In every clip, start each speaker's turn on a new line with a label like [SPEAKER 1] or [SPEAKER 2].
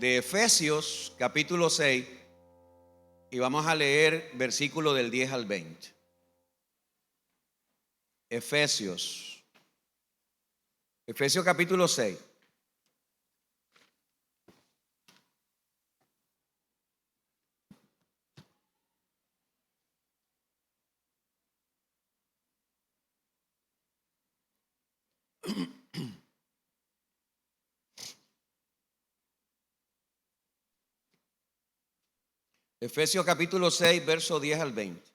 [SPEAKER 1] de Efesios capítulo 6 y vamos a leer versículo del 10 al 20. Efesios capítulo 6. Efesios capítulo 6, verso 10 al 20.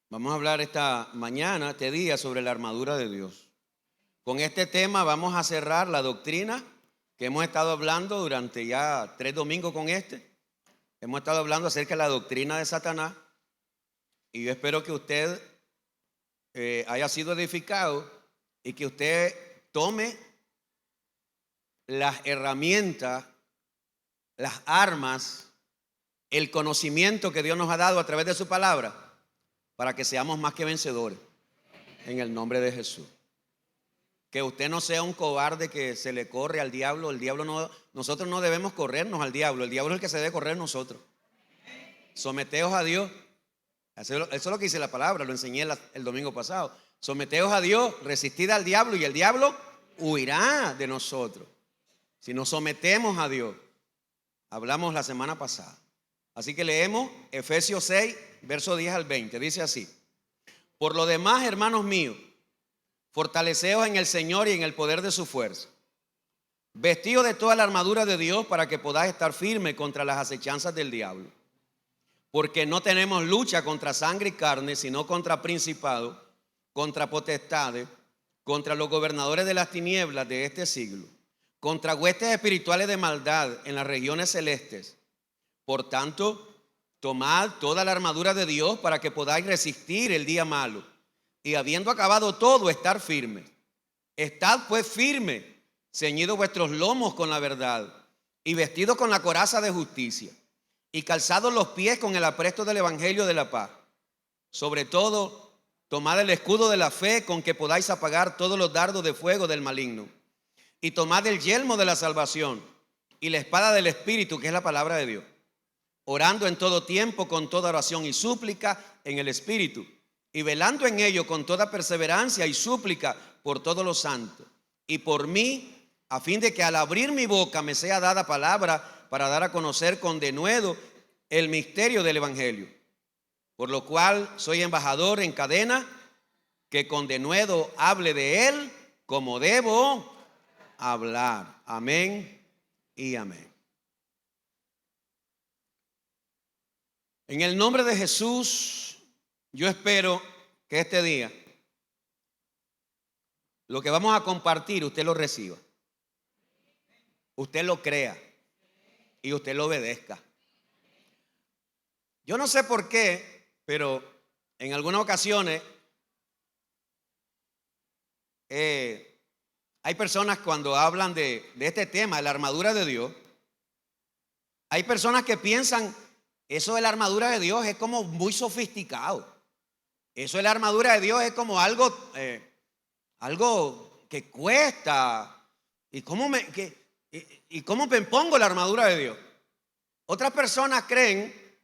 [SPEAKER 1] Vamos a hablar esta mañana, este día, sobre la armadura de Dios. Con este tema vamos a cerrar la doctrina que hemos estado hablando durante ya 3 domingos con este. Hemos estado hablando acerca de la doctrina de Satanás y yo espero que usted haya sido edificado y que usted tome las herramientas, las armas, el conocimiento que Dios nos ha dado a través de su palabra para que seamos más que vencedores en el nombre de Jesús. Que usted no sea un cobarde que se le corre al diablo. El diablo no, nosotros no debemos corrernos al diablo. El diablo es el que se debe correr nosotros. Someteos a Dios. Eso es lo que dice la palabra, lo enseñé el domingo pasado. Someteos a Dios, resistid al diablo y el diablo huirá de nosotros. Si nos sometemos a Dios. Hablamos la semana pasada. Así que leemos Efesios 6, verso 10 al 20. Dice así: por lo demás, hermanos míos, fortaleceos en el Señor y en el poder de su fuerza. Vestidos de toda la armadura de Dios para que podáis estar firmes contra las acechanzas del diablo. Porque no tenemos lucha contra sangre y carne, sino contra principados, contra potestades, contra los gobernadores de las tinieblas de este siglo, contra huestes espirituales de maldad en las regiones celestes. Por tanto, tomad toda la armadura de Dios para que podáis resistir el día malo, y habiendo acabado todo, estar firmes. Estad pues firmes, ceñidos vuestros lomos con la verdad, y vestidos con la coraza de justicia, y calzados los pies con el apresto del evangelio de la paz. Sobre todo, tomad el escudo de la fe con que podáis apagar todos los dardos de fuego del maligno. Y tomad el yelmo de la salvación y la espada del Espíritu, que es la palabra de Dios, orando en todo tiempo con toda oración y súplica en el Espíritu, y velando en ello con toda perseverancia y súplica por todos los santos, y por mí, a fin de que al abrir mi boca me sea dada palabra para dar a conocer con denuedo el misterio del Evangelio, por lo cual soy embajador en cadena, que con denuedo hable de él como debo hablar. Amén y amén. En el nombre de Jesús, yo espero que este día lo que vamos a compartir usted lo reciba, usted lo crea y usted lo obedezca. Yo no sé por qué, pero en algunas ocasiones hay personas cuando hablan de este tema, de la armadura de Dios, hay personas que piensan eso de la armadura de Dios es como muy sofisticado. Eso de la armadura de Dios es como algo que cuesta. ¿Y cómo me pongo la armadura de Dios? Otras personas creen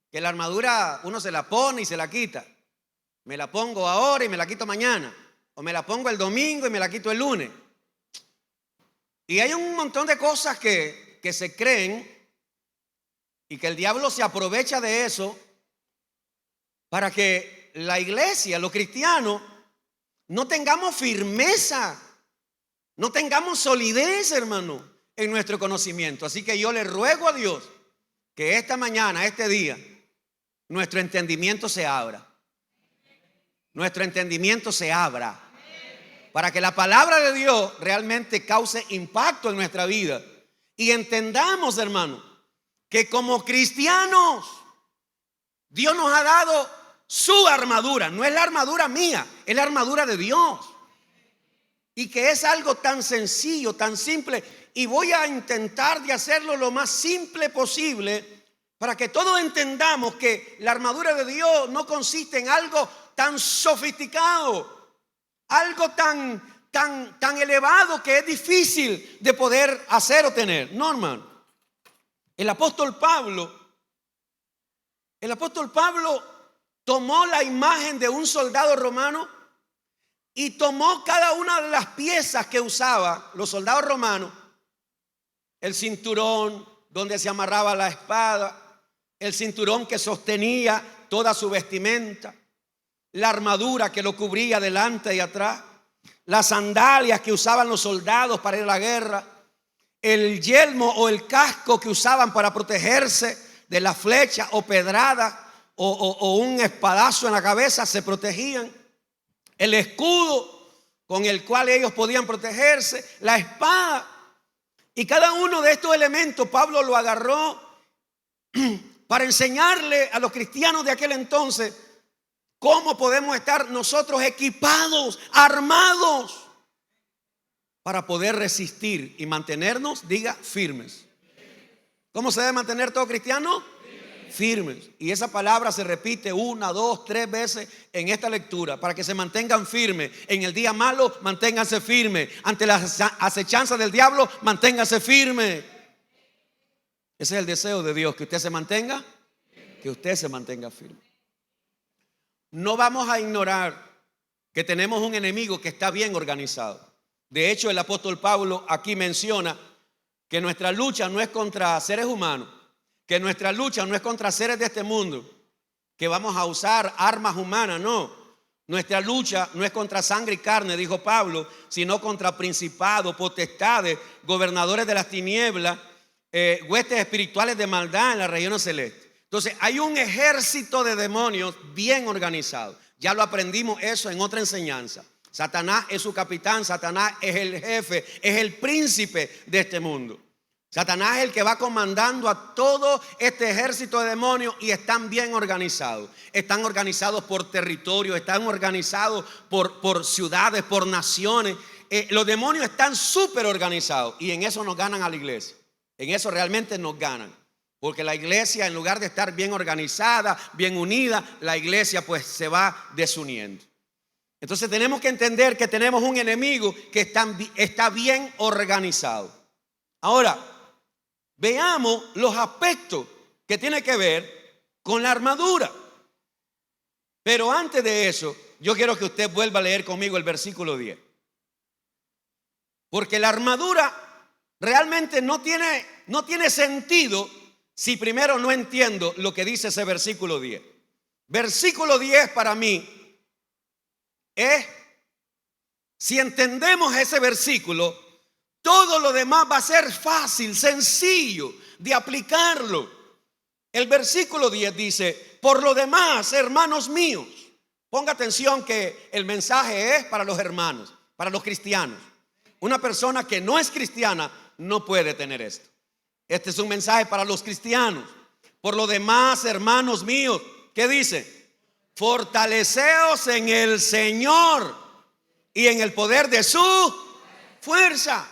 [SPEAKER 1] que la armadura uno se la pone y se la quita. Me la pongo ahora y me la quito mañana. O me la pongo el domingo y me la quito el lunes. Y hay un montón de cosas que se creen y que el diablo se aprovecha de eso para que la iglesia, los cristianos, no tengamos firmeza, no tengamos solidez, hermano, en nuestro conocimiento. Así que yo le ruego a Dios que esta mañana, este día, nuestro entendimiento se abra. Nuestro entendimiento se abra para que la palabra de Dios realmente cause impacto en nuestra vida y entendamos, hermano, que como cristianos Dios nos ha dado su armadura. No es la armadura mía, es la armadura de Dios. Y que es algo tan sencillo, tan simple. Y voy a intentar de hacerlo lo más simple posible para que todos entendamos que la armadura de Dios no consiste en algo tan sofisticado, algo tan tan elevado que es difícil de poder hacer o tener. No, hermano. El apóstol Pablo tomó la imagen de un soldado romano y tomó cada una de las piezas que usaban los soldados romanos: el cinturón donde se amarraba la espada, el cinturón que sostenía toda su vestimenta, la armadura que lo cubría delante y atrás, las sandalias que usaban los soldados para ir a la guerra, el yelmo o el casco que usaban para protegerse de la flecha o pedrada o un espadazo en la cabeza, se protegían, el escudo con el cual ellos podían protegerse, la espada. Y cada uno de estos elementos Pablo lo agarró para enseñarle a los cristianos de aquel entonces cómo podemos estar nosotros equipados, armados, para poder resistir y mantenernos, diga, firmes. ¿Cómo se debe mantener todo cristiano? Firmes. Y esa palabra se repite 1, 2, 3 veces en esta lectura, para que se mantengan firmes. En el día malo, manténganse firmes. Ante la acechanza del diablo, manténganse firmes. Ese es el deseo de Dios, que usted se mantenga, firme. No vamos a ignorar que tenemos un enemigo que está bien organizado. De hecho, el apóstol Pablo aquí menciona que nuestra lucha no es contra seres humanos, que nuestra lucha no es contra seres de este mundo, que vamos a usar armas humanas, no. Nuestra lucha no es contra sangre y carne, dijo Pablo, sino contra principados, potestades, gobernadores de las tinieblas, huestes espirituales de maldad en las regiones celestes. Entonces hay un ejército de demonios bien organizado. Ya lo aprendimos eso en otra enseñanza. Satanás es su capitán, Satanás es el jefe, es el príncipe de este mundo. Satanás es el que va comandando a todo este ejército de demonios, y están bien organizados. Están organizados por territorio, están organizados por ciudades, por naciones. Los demonios están súper organizados, y en eso nos ganan a la iglesia. En eso realmente nos ganan. Porque la iglesia, en lugar de estar bien organizada, bien unida, la iglesia pues se va desuniendo. Entonces tenemos que entender que tenemos un enemigo que está bien organizado. Ahora, veamos los aspectos que tienen que ver con la armadura. Pero antes de eso, yo quiero que usted vuelva a leer conmigo el versículo 10. Porque la armadura realmente no tiene sentido si primero no entiendo lo que dice ese versículo 10. Versículo 10 para mí es, si entendemos ese versículo, todo lo demás va a ser fácil, sencillo de aplicarlo. El versículo 10 dice: por lo demás, hermanos míos. Ponga atención que el mensaje es para los hermanos, para los cristianos. Una persona que no es cristiana no puede tener esto. Este es un mensaje para los cristianos. Por lo demás, hermanos míos, ¿qué dice? Fortaleceos en el Señor y en el poder de su fuerza.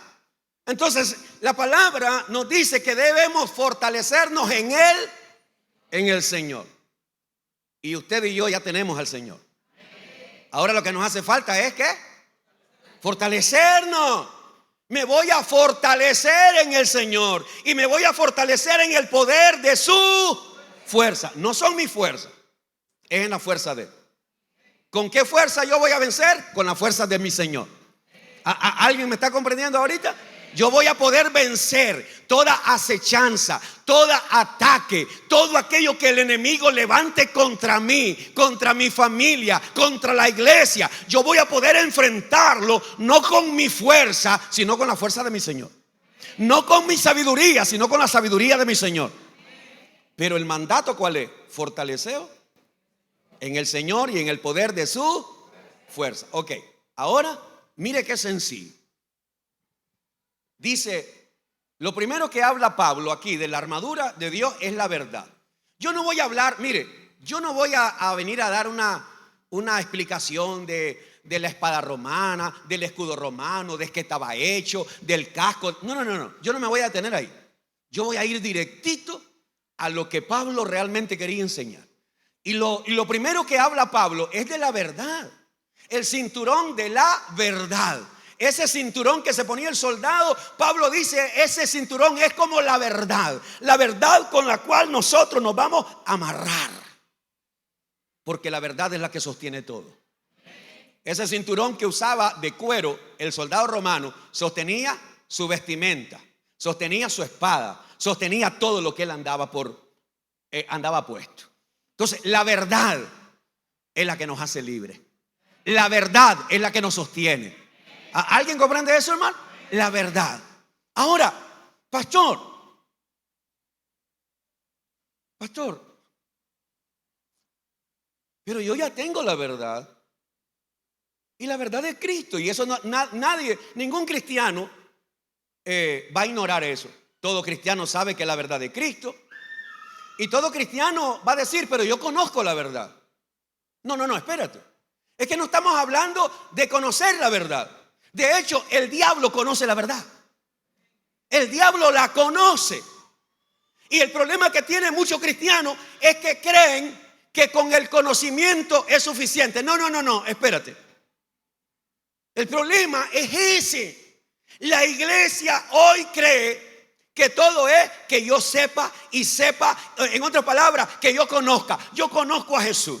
[SPEAKER 1] Entonces, la palabra nos dice que debemos fortalecernos en el Señor. Y usted y yo ya tenemos al Señor. Ahora lo que nos hace falta es ¿qué? Fortalecernos. Me voy a fortalecer en el Señor y me voy a fortalecer en el poder de su fuerza. No son mis fuerzas, es en la fuerza de Él. ¿Con qué fuerza yo voy a vencer? Con la fuerza de mi Señor. ¿Alguien me está comprendiendo ahorita? Yo voy a poder vencer toda acechanza, todo ataque, todo aquello que el enemigo levante contra mí, contra mi familia, contra la iglesia. Yo voy a poder enfrentarlo no con mi fuerza, sino con la fuerza de mi Señor. No con mi sabiduría, sino con la sabiduría de mi Señor. Pero el mandato, ¿cuál es? Fortaleceos en el Señor y en el poder de su fuerza. Ok, ahora mire qué sencillo. Dice, lo primero que habla Pablo aquí de la armadura de Dios es la verdad. Yo no voy a hablar, mire, yo no voy a venir a dar una explicación de la espada romana, del escudo romano, de qué estaba hecho, del casco. No, yo no me voy a detener ahí. Yo voy a ir directito a lo que Pablo realmente quería enseñar. Y lo primero que habla Pablo es de la verdad. El cinturón de la verdad. ese cinturón que se ponía el soldado, Pablo dice, ese cinturón es como la verdad con la cual nosotros nos vamos a amarrar, porque la verdad es la que sostiene todo. Ese cinturón que usaba de cuero el soldado romano sostenía su vestimenta, sostenía su espada, sostenía todo lo que él andaba puesto. Entonces, la verdad es la que nos hace libres. La verdad es la que nos sostiene. ¿Alguien comprende eso, hermano? La verdad. Ahora, pastor, pero yo ya tengo la verdad. Y la verdad es Cristo. Y eso nadie, ningún cristiano va a ignorar eso. Todo cristiano sabe que la verdad es Cristo. Y todo cristiano va a decir, pero yo conozco la verdad. No, espérate. Es que no estamos hablando de conocer la verdad. De hecho, el diablo conoce la verdad. El diablo la conoce. Y el problema que tienen muchos cristianos es que creen que con el conocimiento es suficiente. No, espérate. El problema es ese. La iglesia hoy cree que todo es que yo sepa y sepa, en otras palabras, que yo conozca. Yo conozco a Jesús.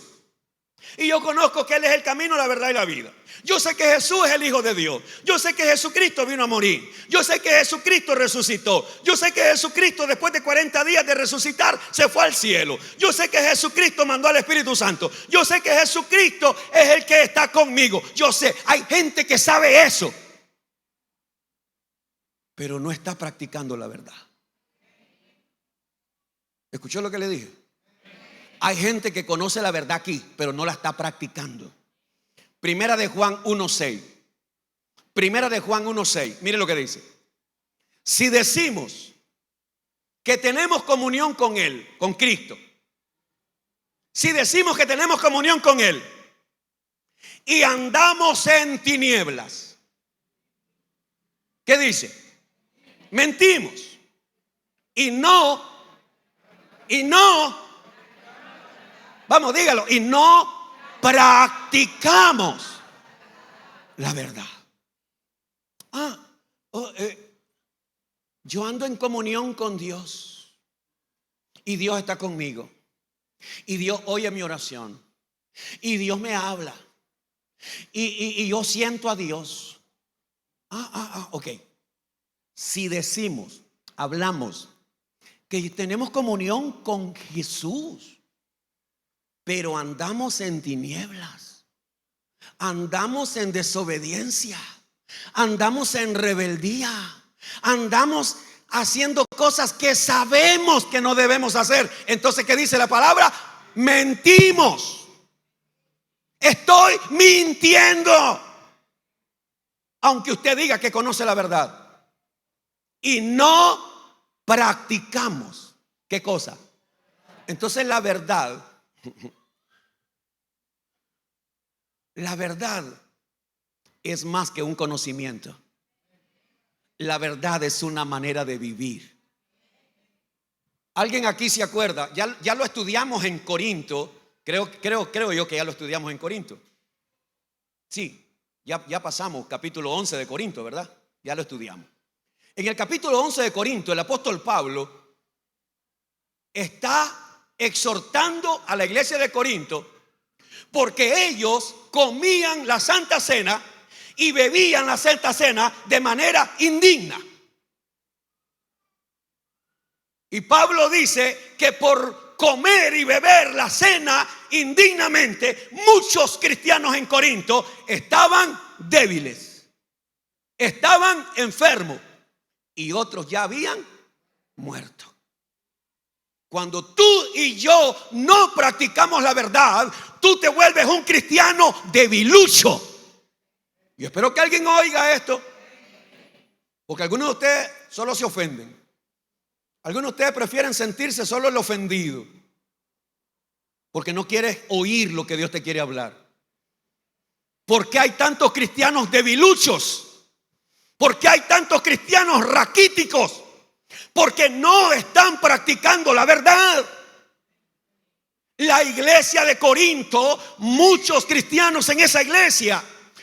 [SPEAKER 1] Y yo conozco que Él es el camino, la verdad y la vida. Yo sé que Jesús es el Hijo de Dios. Yo sé que Jesucristo vino a morir. Yo sé que Jesucristo resucitó. Yo sé que Jesucristo, después de 40 días de resucitar, se fue al cielo. Yo sé que Jesucristo mandó al Espíritu Santo. Yo sé que Jesucristo es el que está conmigo. Yo sé, hay gente que sabe eso, pero no está practicando la verdad. ¿Escuchó lo que le dije? Hay gente que conoce la verdad aquí, pero no la está practicando. Primera de Juan 1:6. Primera de Juan 1:6. Mire lo que dice. Si decimos que tenemos comunión con Él, con Cristo, si decimos que tenemos comunión con Él y andamos en tinieblas, ¿qué dice? Mentimos y no, vamos, dígalo, y no practicamos la verdad. Yo ando en comunión con Dios y Dios está conmigo y Dios oye mi oración y Dios me habla y yo siento a Dios. Ok. Si decimos, hablamos que tenemos comunión con Jesús, pero andamos en tinieblas, andamos en desobediencia, andamos en rebeldía, andamos haciendo cosas que sabemos que no debemos hacer. Entonces, ¿qué dice la palabra? Mentimos. Estoy mintiendo. Aunque usted diga que conoce la verdad. Y no practicamos. ¿Qué cosa? Entonces la verdad es más que un conocimiento. La verdad es una manera de vivir. ¿Alguien aquí se acuerda? Ya lo estudiamos en Corinto. Creo yo que ya lo estudiamos en Corinto. Sí, ya pasamos capítulo 11 de Corinto, ¿verdad? Ya lo estudiamos. En el capítulo 11 de Corinto, el apóstol Pablo está exhortando a la iglesia de Corinto porque ellos comían la Santa Cena y bebían la Santa Cena de manera indigna. Y Pablo dice que por comer y beber la cena indignamente, muchos cristianos en Corinto estaban débiles, estaban enfermos y otros ya habían muerto. Cuando tú y yo no practicamos la verdad, tú te vuelves un cristiano debilucho. Y espero que alguien oiga esto, porque algunos de ustedes solo se ofenden. Algunos de ustedes prefieren sentirse solo el ofendido, porque no quieres oír lo que Dios te quiere hablar. ¿Por qué hay tantos cristianos debiluchos? ¿Por qué hay tantos cristianos raquíticos? Porque no están practicando la verdad. La iglesia de Corinto, muchos cristianos en esa iglesia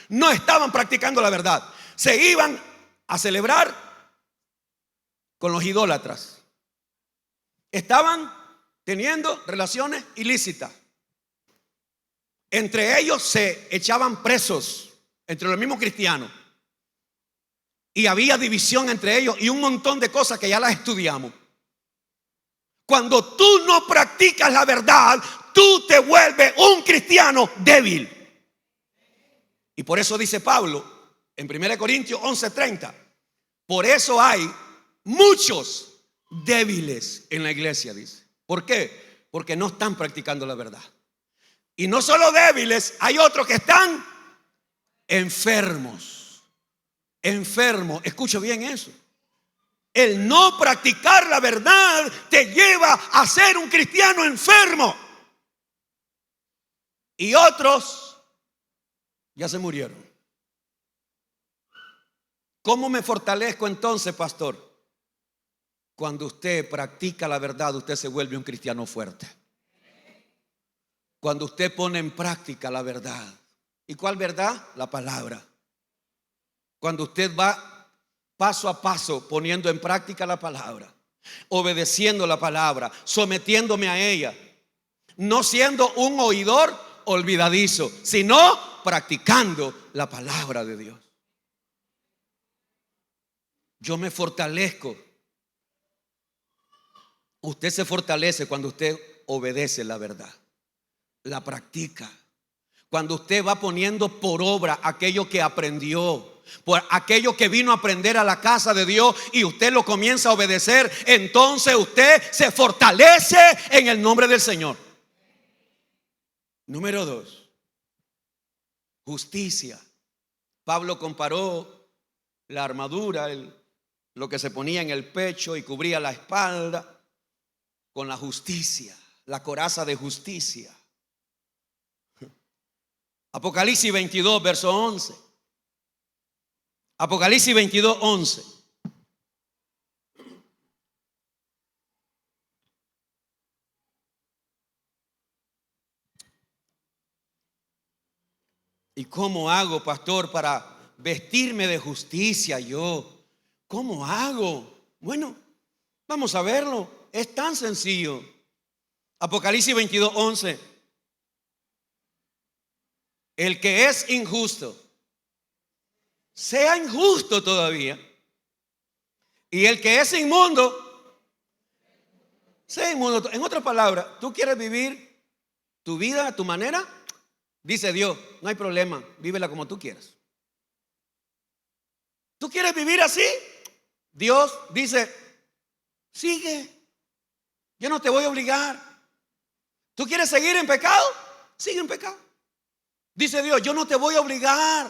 [SPEAKER 1] no estaban practicando la verdad. se iban a celebrar con los idólatras. Estaban teniendo relaciones ilícitas. Entre ellos se echaban presos, entre los mismos cristianos. Y había división entre ellos y un montón de cosas que ya las estudiamos. Cuando tú no practicas la verdad, tú te vuelves un cristiano débil. Y por eso dice Pablo en 1 Corintios 11:30, por eso hay muchos débiles en la iglesia, dice. ¿Por qué? Porque no están practicando la verdad. Y no solo débiles, hay otros que están enfermos. Enfermos, escucha bien eso. El no practicar la verdad te lleva a ser un cristiano enfermo. Y otros ya se murieron. ¿Cómo me fortalezco entonces, pastor? Cuando usted practica la verdad, usted se vuelve un cristiano fuerte. Cuando usted pone en práctica la verdad. ¿Y cuál verdad? La palabra. Cuando usted va paso a paso poniendo en práctica la palabra, obedeciendo la palabra, sometiéndome a ella, no siendo un oidor olvidadizo, sino practicando la palabra de Dios. Yo me fortalezco. Usted se fortalece cuando usted obedece la verdad, la practica. Cuando usted va poniendo por obra aquello que aprendió, por aquello que vino a aprender a la casa de Dios, y usted lo comienza a obedecer, entonces usted se fortalece en el nombre del Señor. Número 2, justicia. Pablo comparó la armadura, lo que se ponía en el pecho y cubría la espalda, con la justicia, la coraza de justicia. Apocalipsis 22, verso 11. Apocalipsis 22, 11. ¿Y cómo hago, pastor, para vestirme de justicia yo? ¿Cómo hago? Bueno, vamos a verlo. Es tan sencillo. Apocalipsis 22, 11. El que es injusto, sea injusto todavía. Y el que es inmundo, sea inmundo. En otras palabras, ¿tú quieres vivir tu vida a tu manera? Dice Dios, no hay problema, vívela como tú quieras. ¿Tú quieres vivir así? Dios dice, sigue, yo no te voy a obligar. ¿Tú quieres seguir en pecado? Sigue en pecado. Dice Dios, yo no te voy a obligar.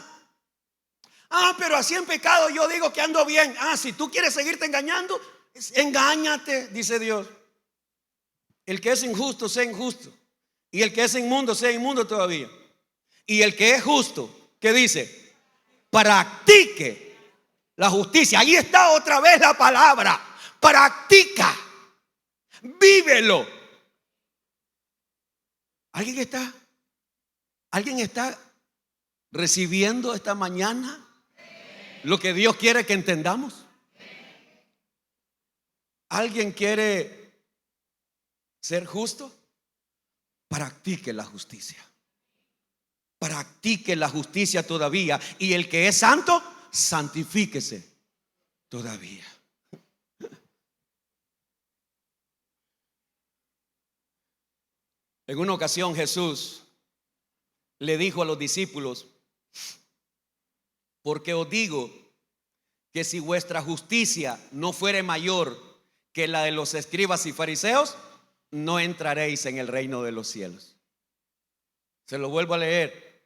[SPEAKER 1] Ah, pero así en pecado yo digo que ando bien. Ah, si tú quieres seguirte engañando, engáñate, dice Dios. El que es injusto, sea injusto. Y el que es inmundo, sea inmundo todavía. Y el que es justo, ¿qué dice? Practique la justicia. Ahí está otra vez la palabra. Practica. Vívelo. ¿Alguien está recibiendo esta mañana lo que Dios quiere que entendamos? ¿Alguien quiere ser justo? Practique la justicia. Practique la justicia todavía. Y el que es santo, santifíquese todavía. En una ocasión Jesús le dijo a los discípulos, porque os digo que si vuestra justicia no fuere mayor que la de los escribas y fariseos, no entraréis en el reino de los cielos. Se lo vuelvo a leer.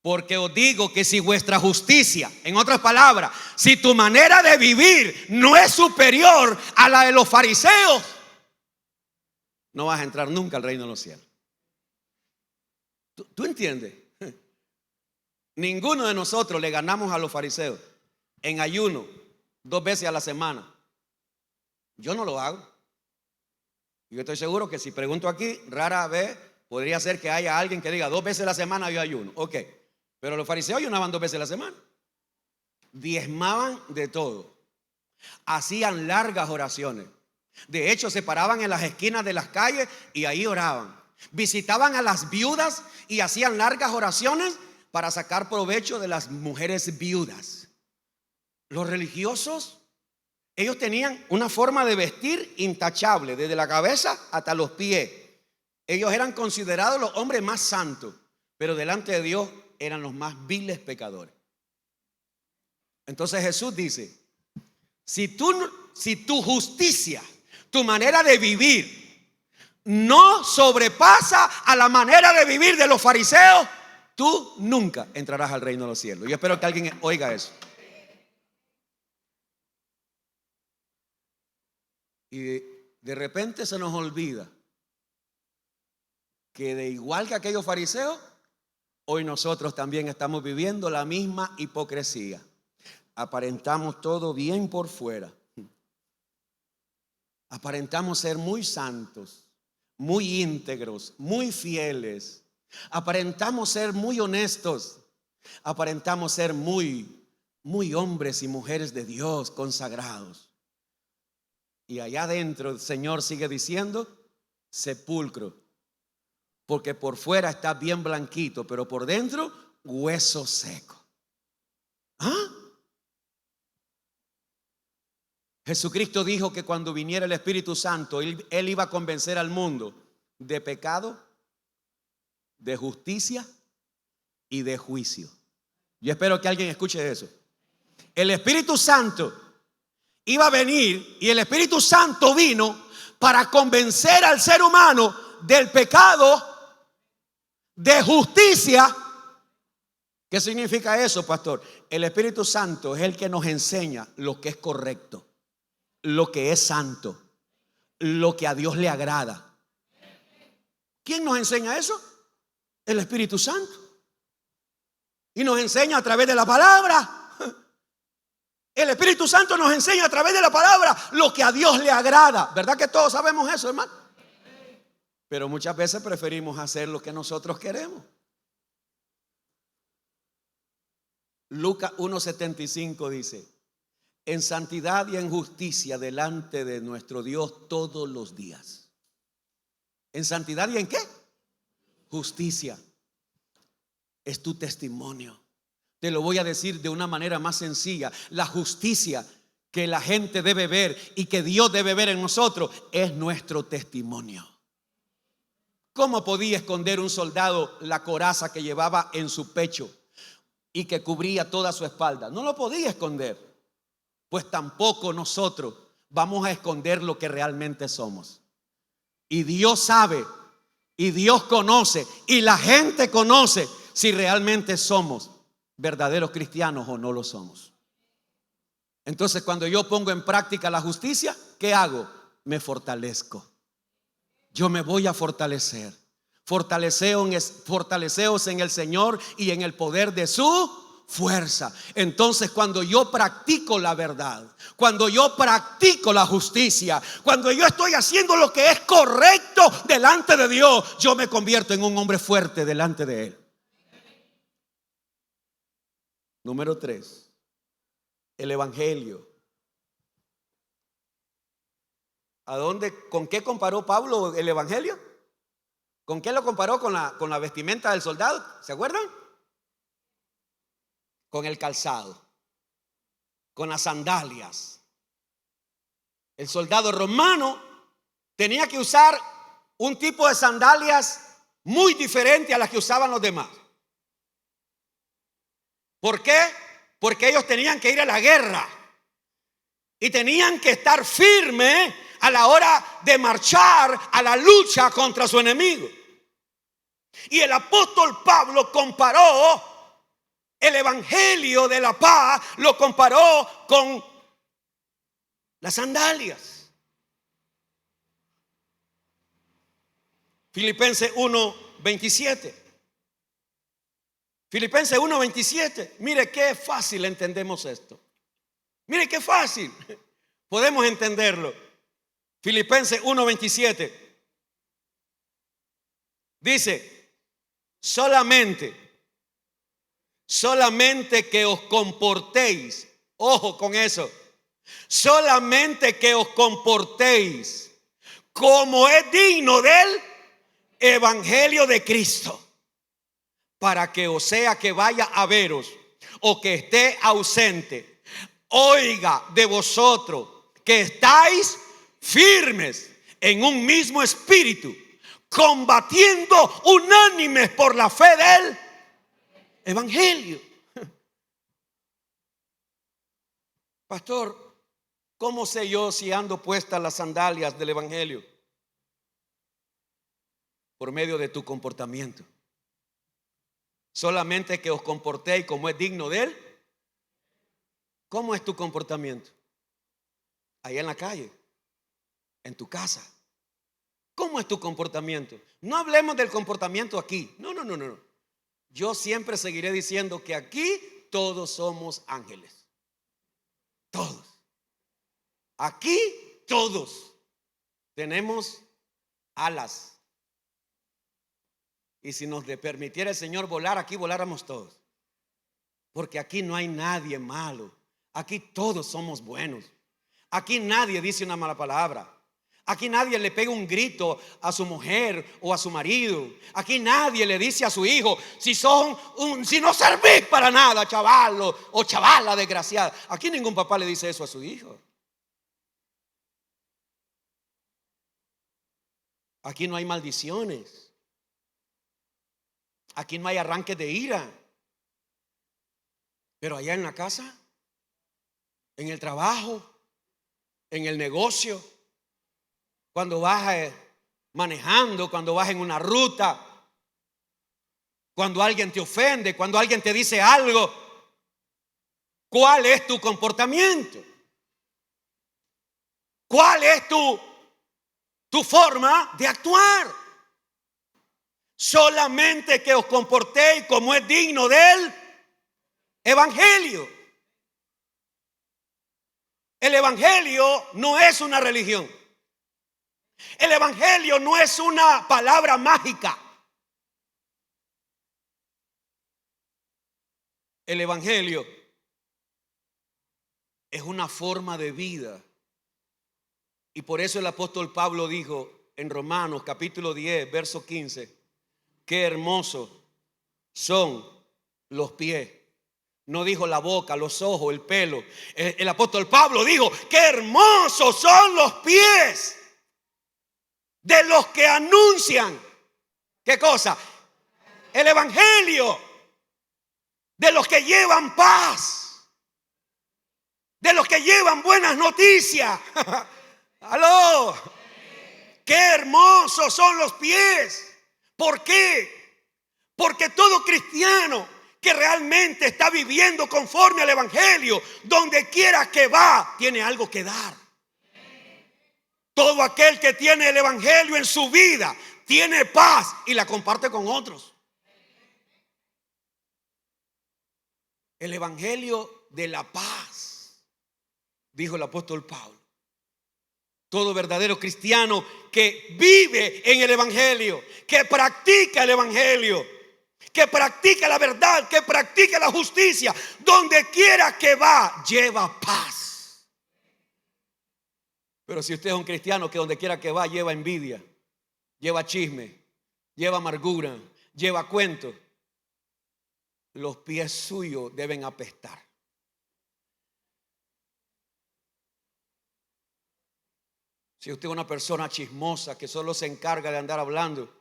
[SPEAKER 1] Porque os digo que si vuestra justicia, en otras palabras, si tu manera de vivir no es superior a la de los fariseos, no vas a entrar nunca al reino de los cielos. ¿Tú entiendes? Ninguno de nosotros le ganamos a los fariseos en ayuno 2 veces a la semana. Yo no lo hago. Yo estoy seguro que si pregunto aquí, rara vez podría ser que haya alguien que diga 2 veces a la semana yo ayuno. Ok, pero los fariseos ayunaban 2 veces a la semana. diezmaban de todo, hacían largas oraciones. De hecho, se paraban en las esquinas de las calles y ahí oraban. Visitaban a las viudas y hacían largas oraciones para sacar provecho de las mujeres viudas. Los religiosos, ellos tenían una forma de vestir intachable, desde la cabeza hasta los pies. Ellos eran considerados los hombres más santos, pero delante de Dios eran los más viles pecadores. Entonces Jesús dice: si tu justicia, tu manera de vivir, no sobrepasa a la manera de vivir de los fariseos, tú nunca entrarás al reino de los cielos. Yo espero que alguien oiga eso. Y de repente se nos olvida que de igual que aquellos fariseos, hoy nosotros también estamos viviendo la misma hipocresía. Aparentamos todo bien por fuera. Aparentamos ser muy santos, muy íntegros, muy fieles. Aparentamos ser muy honestos. Aparentamos ser muy hombres y mujeres de Dios, consagrados. Y allá adentro el Señor sigue diciendo: sepulcro. Porque por fuera está bien blanquito, pero por dentro hueso seco. ¿Ah? Jesucristo dijo que cuando viniera el Espíritu Santo, Él iba a convencer al mundo de pecado, de justicia y de juicio. Yo espero que alguien escuche eso. El Espíritu Santo iba a venir, y el Espíritu Santo vino para convencer al ser humano del pecado, de justicia. ¿Qué significa eso, pastor? El Espíritu Santo es el que nos enseña lo que es correcto, lo que es santo, lo que a Dios le agrada. ¿Quién nos enseña eso? El Espíritu Santo. Y nos enseña a través de la palabra. El Espíritu Santo nos enseña a través de la palabra lo que a Dios le agrada. ¿Verdad que todos sabemos eso, hermano? Pero muchas veces preferimos hacer lo que nosotros queremos. Lucas 1:75 dice: en santidad y en justicia delante de nuestro Dios todos los días. ¿En santidad y en qué? Justicia. Es tu testimonio. Te lo voy a decir de una manera más sencilla. La justicia que la gente debe ver y que Dios debe ver en nosotros es nuestro testimonio. ¿Cómo podía esconder un soldado la coraza que llevaba en su pecho y que cubría toda su espalda? No lo podía esconder. Pues tampoco nosotros vamos a esconder lo que realmente somos. Y Dios sabe, y Dios conoce, y la gente conoce si realmente somos verdaderos cristianos o no lo somos. Entonces, cuando yo pongo en práctica la justicia, ¿qué hago? Me fortalezco. Yo me voy a fortalecer. Fortaleceos en el Señor y en el poder de su fuerza. Entonces, cuando yo practico la verdad, cuando yo practico la justicia, cuando yo estoy haciendo lo que es correcto delante de Dios, yo me convierto en un hombre fuerte delante de Él. Número 3, el Evangelio. ¿Con qué comparó Pablo el Evangelio? ¿Con qué lo comparó? Con la vestimenta del soldado, ¿se acuerdan? Con el calzado, con las sandalias. El soldado romano tenía que usar un tipo de sandalias muy diferente a las que usaban los demás. ¿Por qué? Porque ellos tenían que ir a la guerra y tenían que estar firmes a la hora de marchar a la lucha contra su enemigo. Y el apóstol Pablo comparó el evangelio de la paz, lo comparó con las sandalias. Filipenses 1:27. Filipenses 1:27. Mire qué fácil entendemos esto. Mire qué fácil podemos entenderlo. Filipenses 1:27 dice: solamente solamente que os comportéis, ojo con eso, solamente que os comportéis como es digno del evangelio de Cristo, para que o sea que vaya a veros o que esté ausente, oiga de vosotros que estáis firmes en un mismo espíritu, combatiendo unánimes por la fe del evangelio. Pastor, ¿cómo sé yo si ando puestas las sandalias del evangelio? Por medio de tu comportamiento. Solamente que os comportéis como es digno de él. ¿Cómo es tu comportamiento? Ahí en la calle, en tu casa. ¿Cómo es tu comportamiento? No hablemos del comportamiento aquí. No. Yo siempre seguiré diciendo que aquí todos somos ángeles. Todos. Aquí todos tenemos alas. Y si nos permitiera el Señor volar, aquí voláramos todos. Porque aquí no hay nadie malo. Aquí todos somos buenos. Aquí nadie dice una mala palabra. Aquí nadie le pega un grito a su mujer o a su marido. Aquí nadie le dice a su hijo, si no servís para nada, chaval o chavala desgraciada. Aquí ningún papá le dice eso a su hijo. Aquí no hay maldiciones. Aquí no hay arranques de ira. Pero allá en la casa, en el trabajo, en el negocio, cuando vas manejando, cuando vas en una ruta, cuando alguien te ofende, cuando alguien te dice algo, ¿cuál es tu comportamiento? ¿Cuál es tu forma de actuar? Solamente que os comportéis como es digno del evangelio. El evangelio no es una religión. El evangelio no es una palabra mágica. El evangelio es una forma de vida. Y por eso el apóstol Pablo dijo en Romanos capítulo 10, verso 15, qué hermosos son los pies. No dijo la boca, los ojos, el pelo. El apóstol Pablo dijo, qué hermosos son los pies de los que anuncian, ¿qué cosa? El evangelio. De los que llevan paz. De los que llevan buenas noticias. ¡Aló! ¡Qué hermosos son los pies! ¿Por qué? Porque todo cristiano que realmente está viviendo conforme al evangelio, donde quiera que va, tiene algo que dar. Todo aquel que tiene el evangelio en su vida tiene paz y la comparte con otros. El evangelio de la paz, dijo el apóstol Pablo. Todo verdadero cristiano que vive en el evangelio, que practica el evangelio, que practica la verdad, que practica la justicia, donde quiera que va, lleva paz. Pero si usted es un cristiano que donde quiera que va, lleva envidia, lleva chisme, lleva amargura, lleva cuento, los pies suyos deben apestar. Si usted es una persona chismosa que solo se encarga de andar hablando,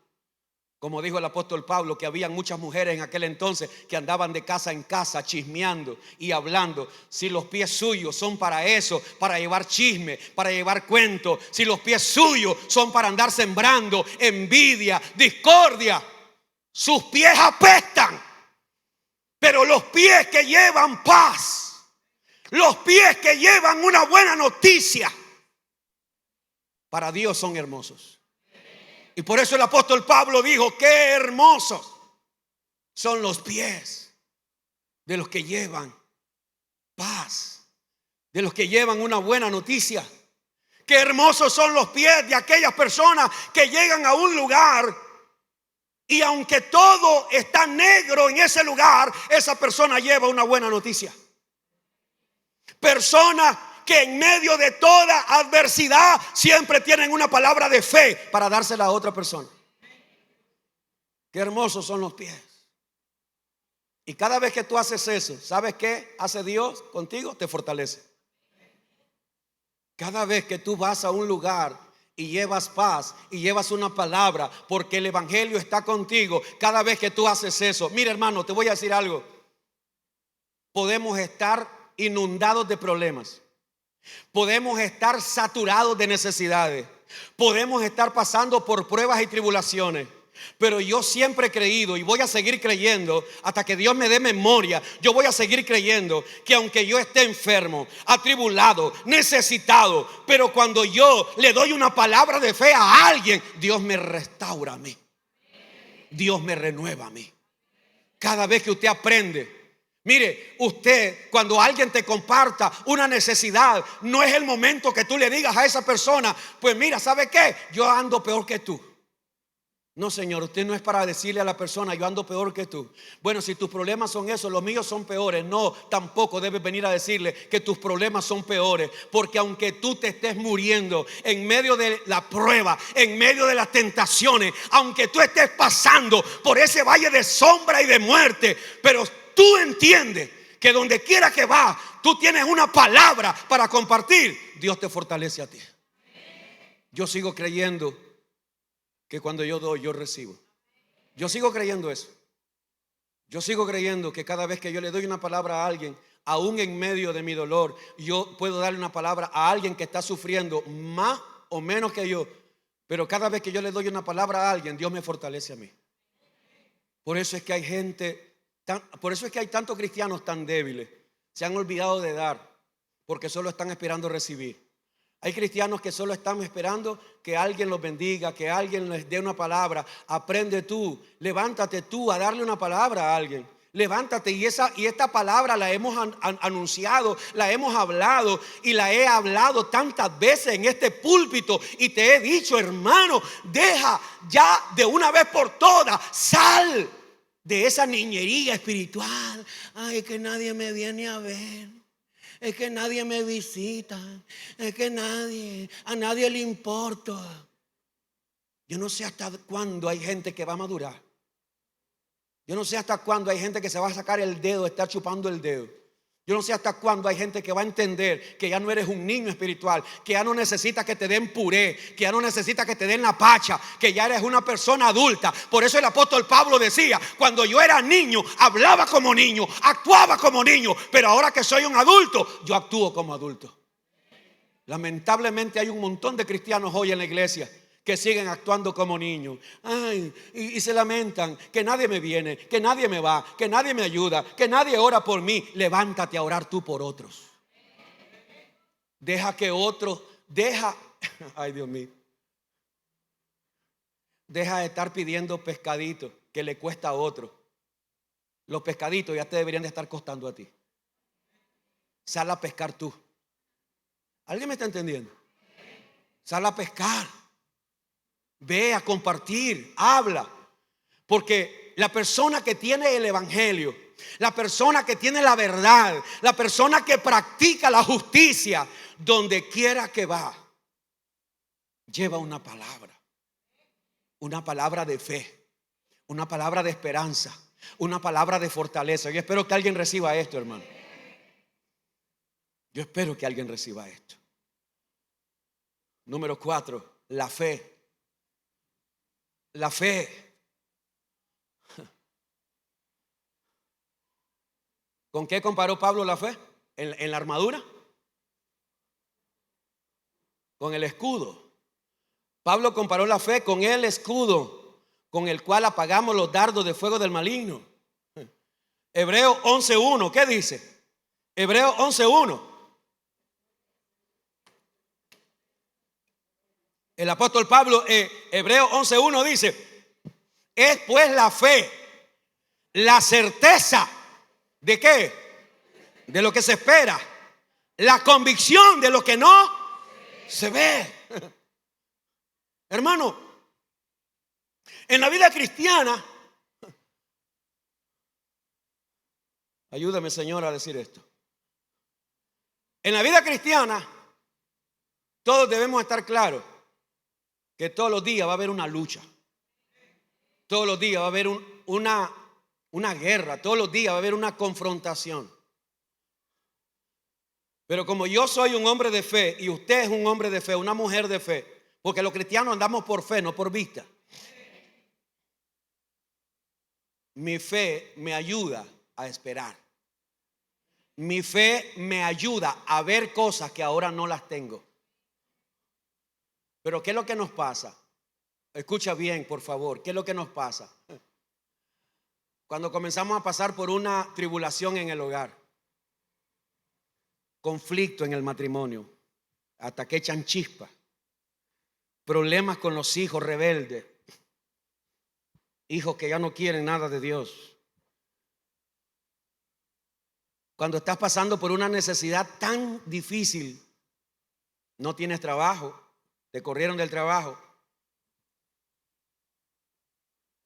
[SPEAKER 1] como dijo el apóstol Pablo, que había muchas mujeres en aquel entonces que andaban de casa en casa chismeando y hablando. Si los pies suyos son para eso, para llevar chisme, para llevar cuento, si los pies suyos son para andar sembrando envidia, discordia, sus pies apestan. Pero los pies que llevan paz, los pies que llevan una buena noticia, para Dios son hermosos. Y por eso el apóstol Pablo dijo, qué hermosos son los pies de los que llevan paz, de los que llevan una buena noticia. Qué hermosos son los pies de aquellas personas que llegan a un lugar
[SPEAKER 2] Y aunque todo está negro en ese lugar, esa persona lleva una buena noticia. Personas que en medio de toda adversidad siempre tienen una palabra de fe para dársela a otra persona. Qué hermosos son los pies. Y cada vez que tú haces eso, ¿sabes qué hace Dios contigo? Te fortalece. Cada vez que tú vas a un lugar y llevas paz y llevas una palabra porque el evangelio está contigo, cada vez que tú haces eso, mira hermano, te voy a decir algo. Podemos estar inundados de problemas, podemos estar saturados de necesidades, podemos estar pasando por pruebas y tribulaciones. Pero yo siempre he creído y voy a seguir creyendo hasta que Dios me dé memoria. Yo voy a seguir creyendo que aunque yo esté enfermo, atribulado, necesitado, pero cuando yo le doy una palabra de fe a alguien, Dios me restaura a mí, Dios me renueva a mí. Cada vez que usted aprende, mire, usted cuando alguien te comparta una necesidad, no es el momento que tú le digas a esa persona: pues mira, ¿sabe qué? Yo ando peor que tú. No, señor, usted no es para decirle a la persona: yo ando peor que tú. Bueno, si tus problemas son esos, los míos son peores. No, tampoco debes venir a decirle que tus problemas son peores. Porque aunque tú te estés muriendo en medio de la prueba, en medio de las tentaciones, aunque tú estés pasando por ese valle de sombra y de muerte, pero tú entiendes que donde quiera que vas, tú tienes una palabra para compartir. Dios te fortalece a ti. Yo sigo creyendo que cuando yo doy, yo recibo. Yo sigo creyendo eso. Yo sigo creyendo que cada vez que yo le doy una palabra a alguien, aún en medio de mi dolor, yo puedo darle una palabra a alguien que está sufriendo más o menos que yo. Pero cada vez que yo le doy una palabra a alguien, Dios me fortalece a mí. Por eso es que hay por eso es que hay tantos cristianos tan débiles. Se han olvidado de dar porque solo están esperando recibir. Hay cristianos que solo están esperando que alguien los bendiga, que alguien les dé una palabra. Aprende tú, levántate tú a darle una palabra a alguien. Levántate y esta palabra la hemos anunciado, la hemos hablado y la he hablado tantas veces en este púlpito. Y te he dicho, hermano, deja ya de una vez por todas, sal de esa niñería espiritual. Ay, que nadie me viene a ver. Es que nadie me visita. Es que a nadie le importa. Yo no sé hasta cuándo hay gente que va a madurar. Yo no sé hasta cuándo hay gente que se va a sacar el dedo, estar chupando el dedo. Yo no sé hasta cuándo hay gente que va a entender que ya no eres un niño espiritual, que ya no necesitas que te den puré, que ya no necesitas que te den la pacha, que ya eres una persona adulta. Por eso el apóstol Pablo decía: cuando yo era niño, hablaba como niño, actuaba como niño, pero ahora que soy un adulto, yo actúo como adulto. Lamentablemente hay un montón de cristianos hoy en la iglesia que siguen actuando como niños. Ay, y se lamentan que nadie me viene, que nadie me va, que nadie me ayuda, que nadie ora por mí. Levántate a orar tú por otros. Deja que otros, ay Dios mío, deja de estar pidiendo pescaditos que le cuesta a otro. Los pescaditos ya te deberían de estar costando a ti. Sal a pescar tú. ¿Alguien me está entendiendo? Sal a pescar. Ve a compartir, habla. Porque la persona que tiene el evangelio, la persona que tiene la verdad, la persona que practica la justicia, donde quiera que va, lleva una palabra de fe, una palabra de esperanza, una palabra de fortaleza. Yo espero que alguien reciba esto, hermano. Yo espero que alguien reciba esto. Número 4, la fe. La fe. ¿Con qué comparó Pablo la fe? ¿En la armadura? Con el escudo. Pablo comparó la fe con el escudo con el cual apagamos los dardos de fuego del maligno. Hebreos 11:1, ¿qué dice? Hebreos 11:1. El apóstol Pablo, Hebreos 11:1 dice: es pues la fe, la certeza ¿de qué? De lo que se espera, la convicción de lo que no se ve. Hermano, En la vida cristiana, ayúdame, Señor, a decir esto. En la vida cristiana, todos debemos estar claros que todos los días va a haber una lucha. Todos los días va a haber una guerra. Todos los días va a haber una confrontación. Pero como yo soy un hombre de fe y usted es un hombre de fe, una mujer de fe, porque los cristianos andamos por fe, no por vista. Mi fe me ayuda a esperar. Mi fe me ayuda a ver cosas que ahora no las tengo. Pero ¿qué es lo que nos pasa? Escucha bien, por favor. ¿Qué es lo que nos pasa? Cuando comenzamos a pasar por una tribulación en el hogar, conflicto en el matrimonio, hasta que echan chispas, problemas con los hijos rebeldes, hijos que ya no quieren nada de Dios. Cuando estás pasando por una necesidad tan difícil, no tienes trabajo, te corrieron del trabajo